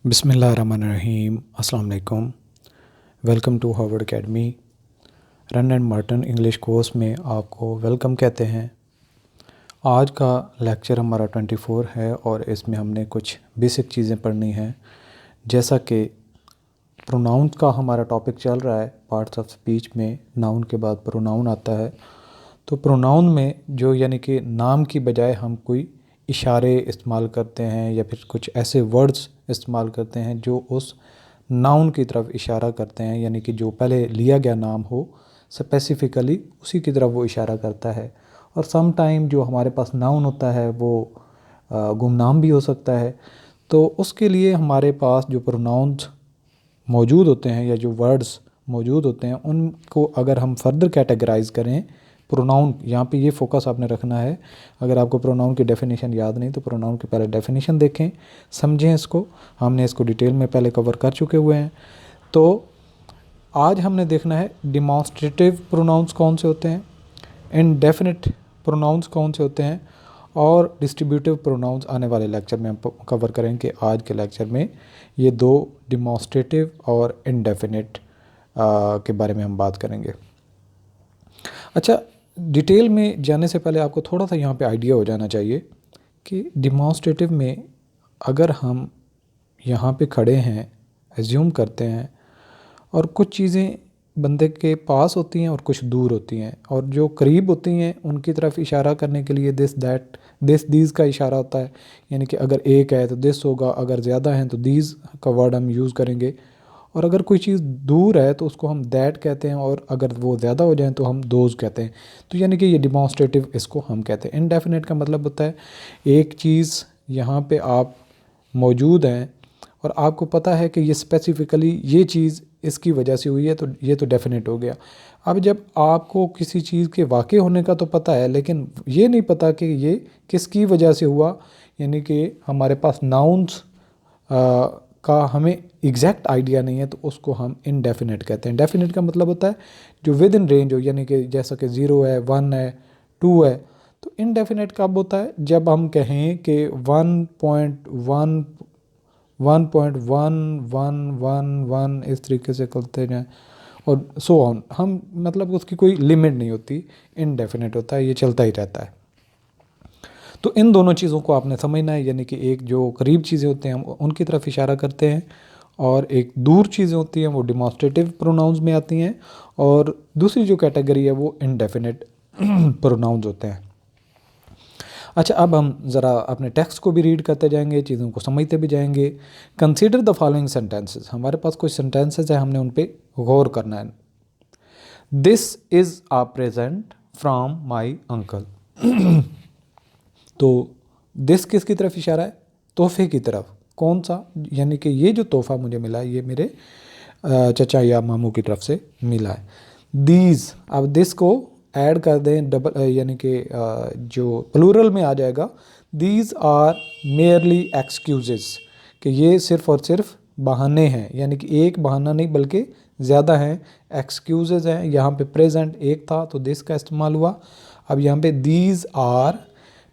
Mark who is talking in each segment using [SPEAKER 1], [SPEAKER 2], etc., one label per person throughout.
[SPEAKER 1] बिस्मिल्लाहिर्रहमानिर्रहीम। अस्सलाम वालेकुम। Welcome to Harvard academy. Wren and Martin English course में आपको वेलकम कहते हैं। आज का लेक्चर हमारा 24 है और इसमें हमने कुछ बेसिक चीज़ें पढ़नी हैं, जैसा कि प्रोनाउन का हमारा टॉपिक चल रहा है। पार्ट्स ऑफ स्पीच में नाउन के बाद प्रोनाउन आता है। तो प्रोनाउन में जो यानी कि नाम की बजाय हम कोई इशारे इस्तेमाल करते हैं या फिर कुछ ऐसे वर्ड्स इस्तेमाल करते हैं जो उस नाउन की तरफ इशारा करते हैं, यानी कि जो पहले लिया गया नाम हो स्पेसिफ़िकली उसी की तरफ वो इशारा करता है। और सम टाइम जो हमारे पास नाउन होता है वो गुमनाम भी हो सकता है। तो उसके लिए हमारे पास जो प्रोनाउंस मौजूद होते हैं या जो वर्ड्स मौजूद होते हैं उनको अगर हम फर्दर कैटेगराइज करें, प्रोनाउन यहाँ पे ये फोकस आपने रखना है। अगर आपको प्रोनाउन की डेफिनेशन याद नहीं तो प्रोनाउन की पहले डेफिनेशन देखें, समझें इसको। हमने इसको डिटेल में पहले कवर कर चुके हुए हैं। तो आज हमने देखना है डिमॉन्स्ट्रेटिव प्रोनाउंस कौन से होते हैं, इनडेफिनिट प्रोनाउंस कौन से होते हैं, और डिस्ट्रीब्यूटिव प्रोनाउंस आने वाले लेक्चर में हम कवर करेंगे। आज के लेक्चर में ये दो डिमॉन्स्ट्रेटिव और इनडेफिनिट के बारे में हम बात करेंगे। अच्छा, डिटेल में जाने से पहले आपको थोड़ा सा यहाँ पे आइडिया हो जाना चाहिए कि डिमॉन्स्ट्रेटिव में अगर हम यहाँ पे खड़े हैं, एज्यूम करते हैं, और कुछ चीज़ें बंदे के पास होती हैं और कुछ दूर होती हैं, और जो करीब होती हैं उनकी तरफ इशारा करने के लिए दिस दैट दिस दीज का इशारा होता है। यानी कि अगर एक है तो दिस होगा, अगर ज़्यादा हैं तो दीज का वर्ड हम यूज़ करेंगे, और अगर कोई चीज़ दूर है तो उसको हम दैट कहते हैं, और अगर वो ज़्यादा हो जाए तो हम दोज कहते हैं। तो यानी कि ये डिमॉन्स्ट्रेटिव इसको हम कहते हैं। इनडेफिनेट का मतलब होता है एक चीज़ यहाँ पे आप मौजूद हैं और आपको पता है कि ये स्पेसिफ़िकली ये चीज़ इसकी वजह से हुई है, तो ये तो डेफिनेट हो गया। अब जब आपको किसी चीज़ के वाक़े होने का तो पता है, लेकिन ये नहीं पता कि ये किसकी वजह से हुआ, यानी कि हमारे पास नाउन्स का हमें एग्जैक्ट आइडिया नहीं है, तो उसको हम इनडेफिनेट कहते हैं। डेफिनेट का मतलब होता है जो विद इन रेंज हो, यानी कि जैसा कि 0 है, 1 है, 2 है। तो इनडेफिनेट कब होता है? जब हम कहें कि 1.1 1.1111 इस तरीके से करते जाएँ और सो ऑन, हम मतलब उसकी कोई लिमिट नहीं होती, इनडेफिनेट होता है, ये चलता ही रहता है। तो इन दोनों चीज़ों को आपने समझना है, यानी कि एक जो करीब चीज़ें होते हैं हम उनकी तरफ इशारा करते हैं, और एक दूर चीज़ें होती हैं वो डिमॉन्स्ट्रेटिव प्रोनाउंस में आती हैं, और दूसरी जो कैटेगरी है वो इनडेफिनेट प्रोनाउंस होते हैं। अच्छा, अब हम ज़रा अपने टेक्स्ट को भी रीड करते जाएंगे, चीज़ों को समझते भी जाएंगे। Consider the following sentences. हमारे पास कुछ सेंटेंसेस है, हमने उन पर गौर करना है। This is a present from my uncle. तो दिस किसकी तरफ इशारा है? तोहफे की तरफ। कौन सा? यानी कि ये जो तोहफा मुझे मिला है ये मेरे चचा या मामू की तरफ से मिला है। दीज, अब दिस को ऐड कर दें डबल, यानी कि जो प्लूरल में आ जाएगा। दीज आर मेयरली एक्सक्यूजेस, कि ये सिर्फ़ और सिर्फ बहाने हैं, यानी कि एक बहाना नहीं बल्कि ज़्यादा हैं, एक्सक्यूजेज हैं। यहाँ पे प्रेजेंट एक था तो दिस का इस्तेमाल हुआ। अब यहाँ पे दीज आर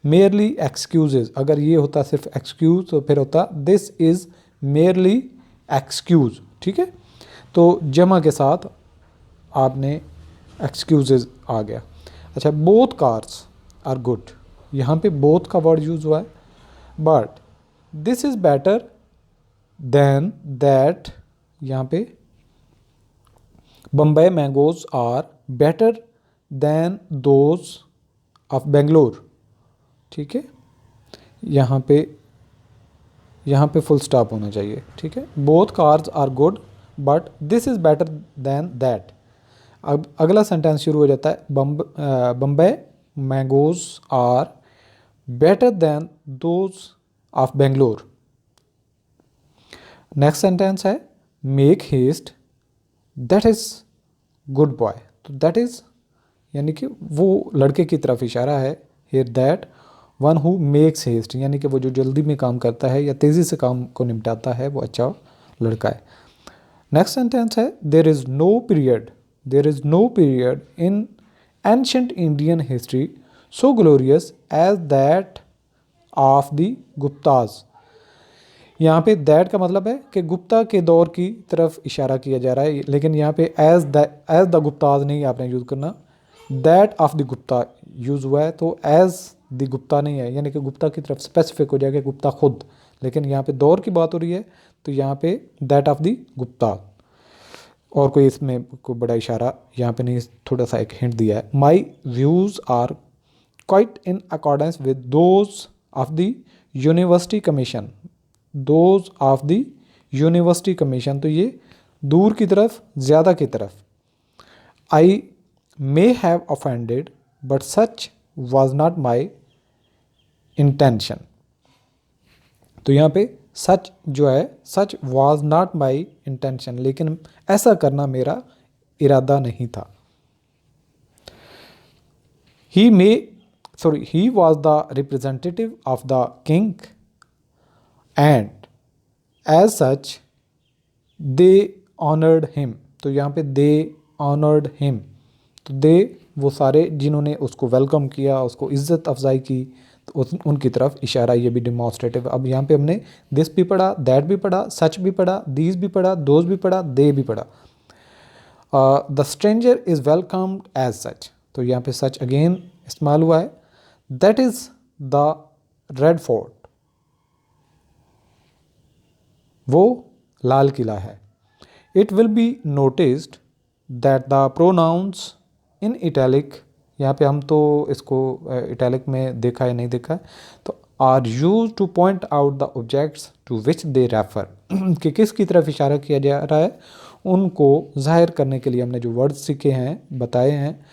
[SPEAKER 1] मेयरली एक्सक्यूजेज, अगर ये होता सिर्फ एक्सक्यूज तो फिर होता दिस इज़ मेयरली एक्सक्यूज। ठीक है, तो जमा के साथ आपने एक्सक्यूजेज आ गया। अच्छा, बोथ कार्स आर गुड, यहाँ पे बोथ का वर्ड यूज़ हुआ है। But this is better than that, यहाँ पे Bombay mangoes are better than those of Bangalore. ठीक है, यहाँ पे फुल स्टॉप होना चाहिए। ठीक है, both cars are good but this is better than that. अब अगला सेंटेंस शुरू हो जाता है, Bombay mangoes are better than those of Bangalore. Next sentence है, make haste that is good boy. तो दैट इज़ यानी कि वो लड़के की तरफ इशारा है। Here that one who makes haste, यानी कि वो जो जल्दी में काम करता है या तेज़ी से काम को निपटाता है वो अच्छा लड़का है। नेक्स्ट सेंटेंस है, there is no period in ancient Indian history so glorious as that of the Guptas. यहाँ पे दैट का मतलब है कि गुप्ता के दौर की तरफ इशारा किया जा रहा है, लेकिन यहाँ पे एज द गुप्ताज नहीं आपने यूज़ करना, that of the Gupta use हुआ है, तो एज द गुप्ता नहीं है, यानी कि गुप्ता की तरफ स्पेसिफिक हो जाएगा गुप्ता खुद, लेकिन यहाँ पे दौर की बात हो रही है तो यहाँ पे दैट ऑफ द गुप्ता, और कोई इसमें कोई बड़ा इशारा यहाँ पे नहीं, थोड़ा सा एक हिंट दिया है। My views are quite in accordance with those of the university commission, those of the university commission, तो ये दूर की तरफ, ज़्यादा की तरफ। I may have offended but such was not my intention, तो यहाँ पे सच जो है, such was not my intention, लेकिन ऐसा करना मेरा इरादा नहीं था। he was the representative of the king and as such they honored him, तो यहाँ पे they honored him, तो they वो सारे जिन्होंने उसको वेलकम किया, उसको इज़्ज़त अफजाई की, तो उनकी तरफ इशारा, ये भी डिमॉन्स्ट्रेटिव। अब यहाँ पे हमने दिस भी पढ़ा, दैट भी पढ़ा, सच भी पढ़ा, दीज भी पढ़ा, दोज भी पढ़ा, दे भी पढ़ा। The stranger is welcomed as such, तो यहाँ पे सच अगेन इस्तेमाल हुआ है। That is the red fort, वो लाल किला है। It will be noticed that the pronouns in italic, यहाँ पे हम तो इसको इटैलिक में देखा है नहीं देखा है, तो are use to point out the objects to which they refer, कि किसकी तरफ इशारा किया जा रहा है, उनको जाहिर करने के लिए हमने जो वर्ड्स सीखे हैं, बताए हैं।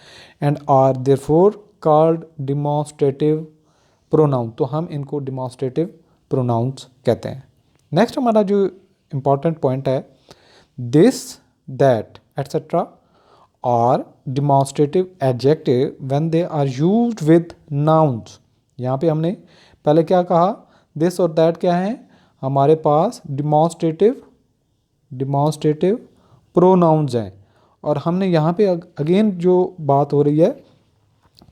[SPEAKER 1] And are therefore called demonstrative pronoun, तो हम इनको डिमॉन्स्ट्रेटिव प्रोनाउंस कहते हैं। नेक्स्ट हमारा जो इम्पॉर्टेंट पॉइंट है, this, that, etcetera are demonstrative adjective when they are used with nouns. यहाँ पे हमने पहले क्या कहा, दिस और दैट क्या है, हमारे पास डिमॉन्स्ट्रेटिव प्रोनाउंस हैं, और हमने यहाँ पे अगेन जो बात हो रही है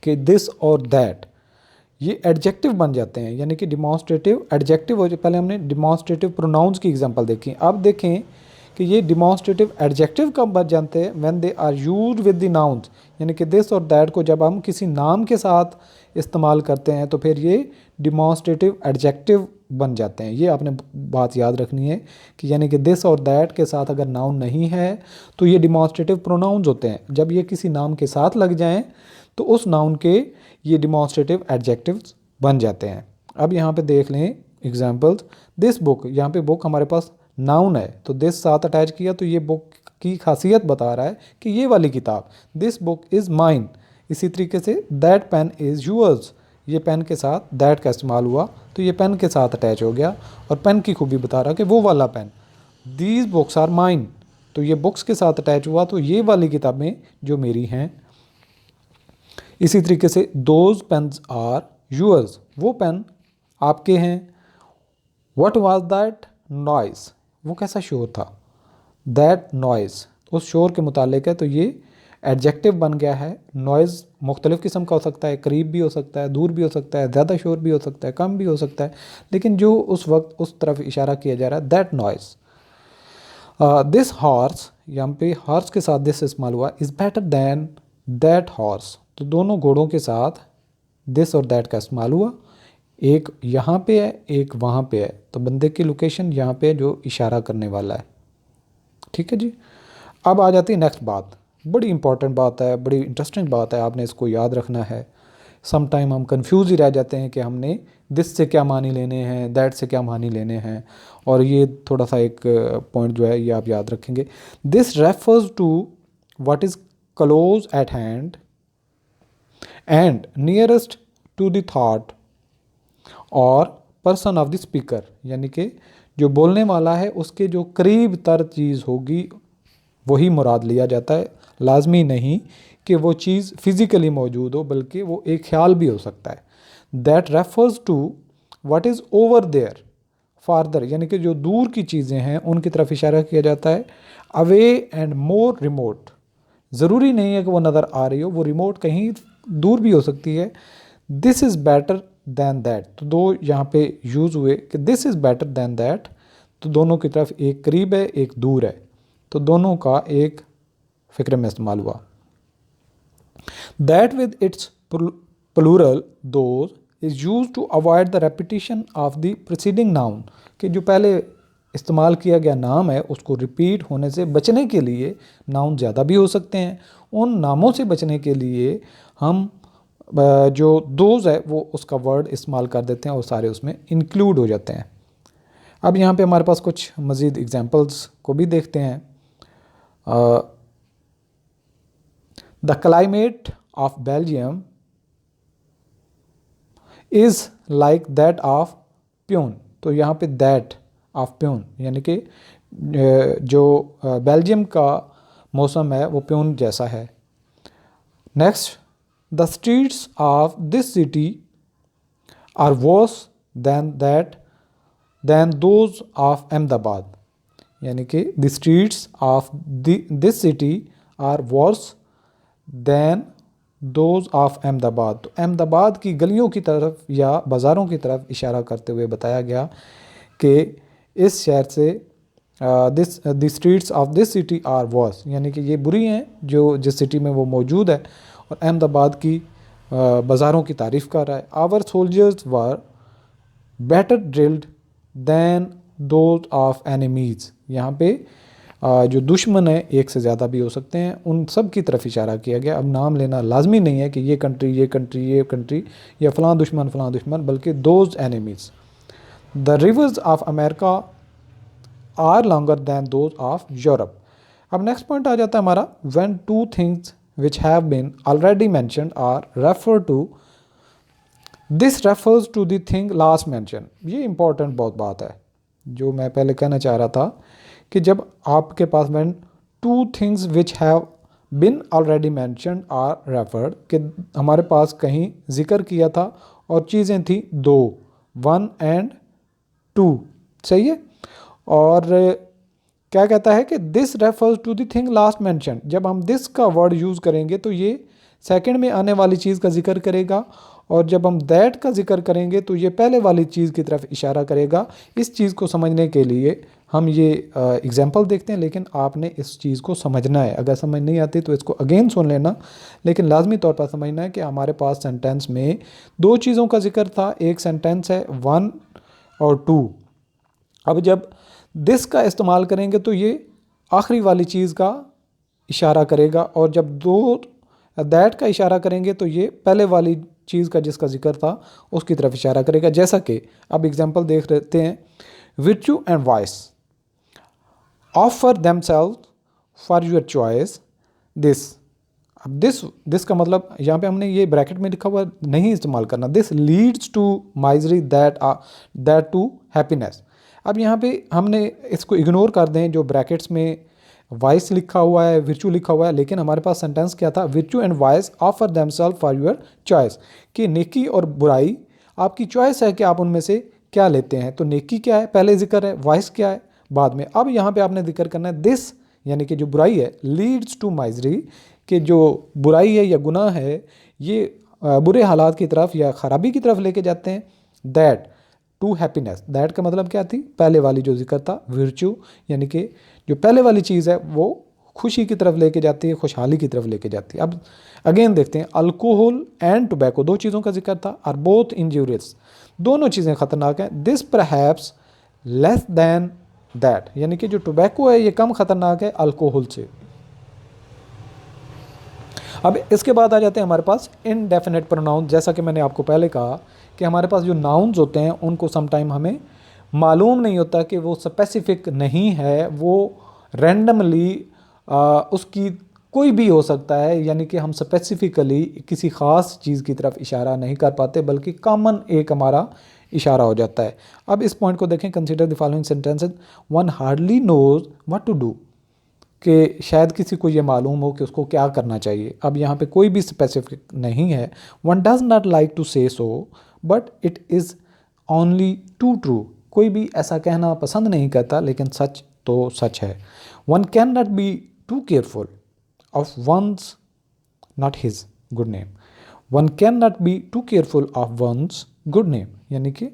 [SPEAKER 1] कि दिस और दैट ये एडजेक्टिव बन जाते हैं, यानी कि डिमॉन्स्ट्रेटिव एडजेक्टिव हो जाए। पहले हमने डिमॉन्स्ट्रेटिव प्रोनाउंस की एग्जांपल देखी, अब देखें कि ये डिमॉन्स्ट्रेटिव एडजेक्टिव कब बन जाते हैं, when they are used with the nouns, यानी कि दिस और दैट को जब हम किसी नाम के साथ इस्तेमाल करते हैं तो फिर ये डिमॉन्स्ट्रेटिव एडजेक्टिव बन जाते हैं। ये आपने बात याद रखनी है कि यानी कि दिस और दैट के साथ अगर नाउन नहीं है तो ये डिमॉन्स्ट्रेटिव प्रोनाउंस होते हैं, जब ये किसी नाम के साथ लग जाएं तो उस नाउन के ये डिमॉन्स्ट्रेटिव एडजेक्टिव्स बन जाते हैं। अब यहाँ पे देख लें एग्जांपल्स, दिस बुक, यहाँ पे बुक हमारे पास नाउन है तो दिस साथ अटैच किया, तो ये बुक की खासियत बता रहा है कि ये वाली किताब, दिस बुक इज़ माइन। इसी तरीके say that pain is yours, ये पेन के साथ दैट का इस्तेमाल हुआ तो ये पेन के साथ अटैच हो गया, और पेन की खूबी बता रहा कि वो वाला pen. These books are mine, तो ये बुक्स के साथ अटैच हुआ तो ये वाली किताबें जो मेरी हैं। इसी तरीके से दोज पेन्स आर यूअर्स, वो पेन आपके हैं। व्हाट वाज दैट नॉइज़, वो कैसा शोर था, दैट नॉइज़ उस शोर के मुतालिक है, तो ये एडजेक्टिव बन गया है। नॉइज़ मुख्तलिफ़ किस्म का हो सकता है, करीब भी हो सकता है, दूर भी हो सकता है, ज़्यादा शोर भी हो सकता है, कम भी हो सकता है, लेकिन जो उस वक्त उस तरफ इशारा किया जा रहा है, दैट नॉइज़। दिस हॉर्स, यहाँ पे हॉर्स के साथ दिस इस्तेमाल हुआ, is better than that horse, तो दोनों घोड़ों के साथ दिस और दैट का इस्तेमाल हुआ। एक यहाँ पे है, एक वहाँ पे है, तो बंदे की लोकेशन यहाँ पे जो इशारा करने वाला है। ठीक है जी। अब आ जाती है नेक्स्ट बात, बड़ी इंपॉर्टेंट बात है, बड़ी इंटरेस्टिंग बात है, आपने इसको याद रखना है। सम टाइम हम कंफ्यूज ही रह जाते हैं कि हमने दिस से क्या मानी लेने हैं, दैट से क्या मानी लेने हैं, और ये थोड़ा सा एक पॉइंट जो है ये आप याद रखेंगे। This refers to what is close at hand and nearest to the thought और पर्सन ऑफ द स्पीकर, यानी कि जो बोलने वाला है उसके जो करीब तर चीज़ होगी वही मुराद लिया जाता है। लाजमी नहीं कि वो चीज़ फिज़िकली मौजूद हो, बल्कि वो एक ख्याल भी हो सकता है। That refers to what is over there farther, यानी कि जो दूर की चीज़ें हैं उनकी तरफ इशारा किया जाता है। अवे एंड मोर रिमोट, ज़रूरी नहीं है कि वो नज़र आ रही हो, वो रिमोट कहीं दूर भी हो सकती है। This is better than that, तो दो यहाँ पे यूज़ हुए कि this is better than that, तो दोनों की तरफ एक करीब है एक दूर है, तो दोनों का एक फ़िक्र में इस्तेमाल हुआ। That with its plural those is use to avoid the repetition of the preceding noun, कि जो पहले इस्तेमाल किया गया नाम है उसको रिपीट होने से बचने के लिए, नाउन ज़्यादा भी हो सकते हैं, उन नामों से बचने के लिए हम जो दोज है वो उसका वर्ड इस्तेमाल कर देते हैं और सारे उसमें इंक्लूड हो जाते हैं। अब यहाँ पे हमारे पास कुछ मज़ीद एग्जांपल्स को भी देखते हैं। The climate of Belgium is like that of peon, तो यहाँ पे दैट ऑफ प्यून यानी कि जो बेल्जियम का मौसम है वो प्यून जैसा है। Next, the streets of this city are worse than those of Ahmedabad, यानी कि the streets of this city are worse than those of Ahmedabad, तो अहमदाबाद की गलियों की तरफ या बाज़ारों की तरफ इशारा करते हुए बताया गया कि इस शहर से the streets of this city are worse, यानी कि ये बुरी हैं जो जिस सिटी में वो मौजूद है, और अहमदाबाद की बाज़ारों की तारीफ़ कर रहा है। Our soldiers were better drilled than those of enemies, यहाँ पे जो दुश्मन है एक से ज़्यादा भी हो सकते हैं, उन सब की तरफ इशारा किया गया। अब नाम लेना लाजमी नहीं है कि ये कंट्री या फ़लाँ दुश्मन, बल्कि those enemies. The rivers of America are longer than those of Europe. अब नेक्स्ट पॉइंट आ जाता है हमारा, when two things which have been already mentioned are refer to, this refers to the thing last mention. ये important बहुत बात है जो मैं पहले कहना चाह रहा था कि जब आपके पास when two things which have been already mentioned are referred, कि हमारे पास कहीं जिक्र किया था और चीज़ें थी दो, 1 and 2, सही है। और क्या कहता है कि this refers to the thing last mention, जब हम दिस का वर्ड यूज़ करेंगे तो ये सेकंड में आने वाली चीज़ का जिक्र करेगा, और जब हम दैट का जिक्र करेंगे तो ये पहले वाली चीज़ की तरफ इशारा करेगा। इस चीज़ को समझने के लिए हम ये एग्जांपल देखते हैं, लेकिन आपने इस चीज़ को समझना है। अगर समझ नहीं आती तो इसको अगेन सुन लेना, लेकिन लाजमी तौर पर समझना है कि हमारे पास सेंटेंस में दो चीज़ों का जिक्र था। एक सेंटेंस है 1 और 2। अब जब दिस का इस्तेमाल करेंगे तो ये आखिरी वाली चीज़ का इशारा करेगा, और जब दो दैट का इशारा करेंगे तो ये पहले वाली चीज़ का जिसका जिक्र था उसकी तरफ इशारा करेगा। जैसा कि अब एग्जांपल देख लेते हैं, विर्चू and vice offer themselves for your choice this. अब दिस का मतलब यहाँ पे हमने ये ब्रैकेट में लिखा हुआ नहीं इस्तेमाल करना, this leads to misery that to happiness. अब यहाँ पे हमने इसको इग्नोर कर दें, जो ब्रैकेट्स में वाइस लिखा हुआ है, विर्चू लिखा हुआ है, लेकिन हमारे पास सेंटेंस क्या था, विर्चू and vice offer themselves for your choice, कि नेकी और बुराई आपकी चॉइस है कि आप उनमें से क्या लेते हैं। तो नेकी क्या है पहले जिक्र है, वाइस क्या है बाद में। अब यहाँ पे आपने जिक्र करना है दिस, यानी कि जो बुराई है, लीड्स टू माइजरी, कि जो बुराई है या गुनाह है ये बुरे हालात की तरफ या ख़राबी की तरफ लेके जाते हैं। दैट टू हैप्पीनेस, दैट का मतलब क्या थी, पहले वाली जो जिक्र था विर्चू, यानी कि जो पहले वाली चीज़ है वो खुशी की तरफ लेके जाती है, खुशहाली की तरफ लेके जाती है। अब अगेन देखते हैं, अल्कोहल एंड टोबैको, दो चीज़ों का जिक्र था, आर बोथ इंजूरियस, दोनों चीज़ें ख़तरनाक हैं। This perhaps less than that, यानी कि जो टोबैको है ये कम ख़तरनाक है अल्कोहल से। अब इसके बाद आ जाते हैं हमारे पास इनडेफिनेट प्रोनाउन। जैसा कि मैंने आपको पहले कहा कि हमारे पास जो नाउन्स होते हैं उनको समटाइम हमें मालूम नहीं होता कि वो स्पेसिफिक नहीं है, वो रैंडमली उसकी कोई भी हो सकता है, यानी कि हम स्पेसिफिकली किसी ख़ास चीज़ की तरफ इशारा नहीं कर पाते, बल्कि कॉमन एक हमारा इशारा हो जाता है। अब इस पॉइंट को देखें, consider the following sentences, one hardly knows what to do, कि शायद किसी को ये मालूम हो कि उसको क्या करना चाहिए। अब यहाँ पे कोई भी स्पेसिफिक नहीं है। One does not like to say so but it is only too true, कोई भी ऐसा कहना पसंद नहीं करता, लेकिन सच तो सच है। One can not be too careful of one's not his good name, one can not be too careful of one's good name, यानी कि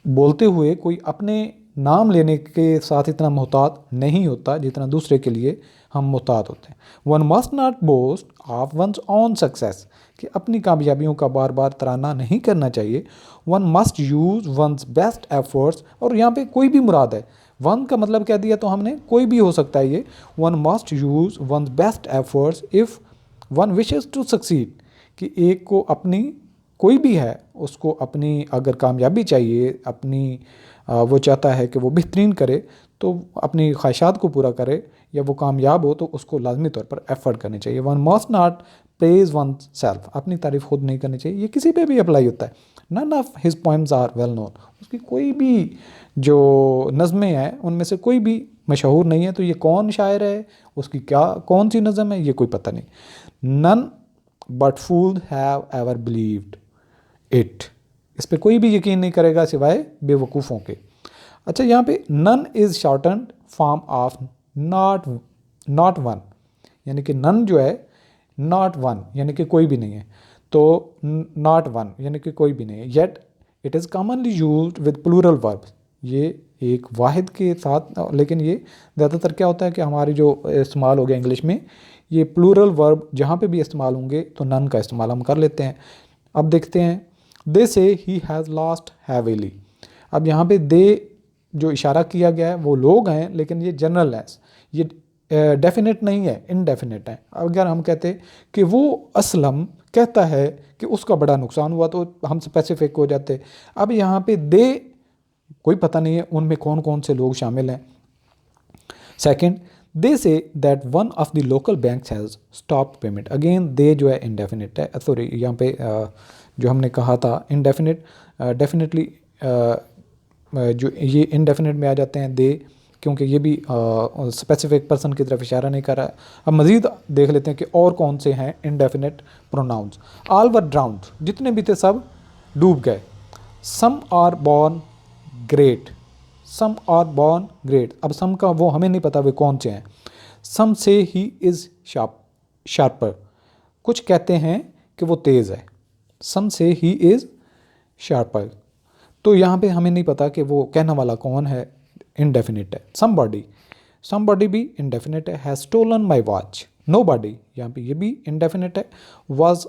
[SPEAKER 1] बोलते हुए कोई अपने नाम लेने के साथ इतना मोहतात नहीं होता जितना दूसरे के लिए हम मोहतात होते हैं। One must not boast of one's own success, कि अपनी कामयाबियों का बार बार तराना नहीं करना चाहिए। One must use one's best efforts, और यहाँ पे कोई भी मुराद है, वन का मतलब क्या दिया तो हमने, कोई भी हो सकता है ये। One must use one's best efforts if one wishes to succeed, कि एक को अपनी, कोई भी है उसको अपनी अगर कामयाबी चाहिए, अपनी वो चाहता है कि वो बेहतरीन करे, तो अपनी ख्वाहिशात को पूरा करे या वो कामयाब हो, तो उसको लाजमी तौर पर एफर्ट करनी चाहिए। One must not praise one self, अपनी तारीफ खुद नहीं करनी चाहिए। ये किसी पे भी अप्लाई होता है। None of his poems are well known, उसकी कोई भी जो नज़में हैं उनमें से कोई भी मशहूर नहीं है। तो ये कौन शायर है, उसकी क्या कौन सी नज़म है, ये कोई पता नहीं। None but fool have ever believed it, इस पर कोई भी यकीन नहीं करेगा सिवाय बेवकूफ़ों के। अच्छा, यहाँ पे none is shorten form of not one, यानी कि नन जो है नॉट वन यानी कि कोई भी नहीं है, तो नॉट वन यानी कि कोई भी नहीं है। Yet it is commonly used with plural verb, ये एक वाहिद के साथ, लेकिन ये ज़्यादातर क्या होता है कि हमारी जो इस्तेमाल हो गया इंग्लिश में, ये प्लूरल वर्ब जहाँ पे भी इस्तेमाल होंगे तो नन का इस्तेमाल हम कर लेते हैं। अब देखते हैं, दे से ही हैज़ लॉस्ट हैवीली। अब यहाँ पे दे जो इशारा किया गया है वो लोग हैं, लेकिन ये जनरल है, ये डेफिनेट नहीं है, इनडेफिनेट है। अगर हम कहते कि वो असलम कहता है कि उसका बड़ा नुकसान हुआ, तो हम स्पेसिफिक हो जाते। अब यहाँ पे दे कोई पता नहीं है उनमें कौन कौन से लोग शामिल हैं। Second, they say that one of the local banks has stop payment. Again they जो है इनडेफिनेट है, सॉरी यहाँ पे जो हमने कहा था इनडेफिनेट, डेफिनेटली जो ये इनडेफिनेट में आ जाते हैं दे, क्योंकि ये भी स्पेसिफिक पर्सन की तरफ इशारा नहीं कर रहा है। अब मज़ीद देख लेते हैं कि और कौन से हैं indefinite pronouns. All were drowned, जितने भी थे सब डूब गए। Some are born great, some are born great. अब सम का वो हमें नहीं पता वे कौन से हैं। सम से ही इज़ शार्पर, कुछ कहते हैं कि वो तेज़ है। सम से ही इज़ शार्पर, तो यहाँ पे हमें नहीं पता कि वो कहने वाला कौन है, इनडेफिनिट है। समबॉडी भी इनडेफिनिट है। Has stolen my watch, nobody यहाँ पे ये भी इनडेफिनिट है। Was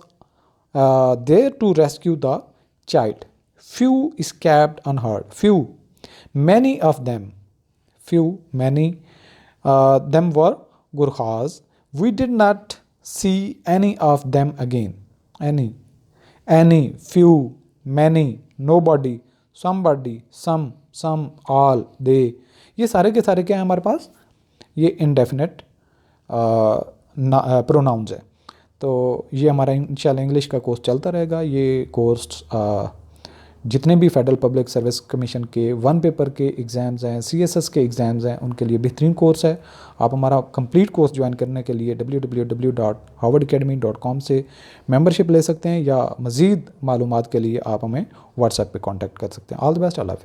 [SPEAKER 1] there to rescue the child, few escaped unhurt, few, many of them, few, many, them were Gurkhas, we did not see any of them again, any, few, many, nobody, somebody, some, all, they, ये सारे के सारे क्या हैं हमारे पास, ये indefinite pronounce है। तो ये हमारा इंशाल्लाह इंग्लिश का कोर्स चलता रहेगा। ये कोर्स जितने भी फेडरल पब्लिक सर्विस कमीशन के 1 पेपर के एग्ज़ाम्स हैं, CSS के एग्ज़ाम्स हैं, उनके लिए बेहतरीन कोर्स है। आप हमारा कंप्लीट कोर्स ज्वाइन करने के लिए www.harvardacademy.com से मेंबरशिप ले सकते हैं, या मज़ीद मालूमात के लिए आप हमें व्हाट्सएप पे कांटेक्ट कर सकते हैं। ऑल द बेस्ट, अल्लाह हाफ़िज़।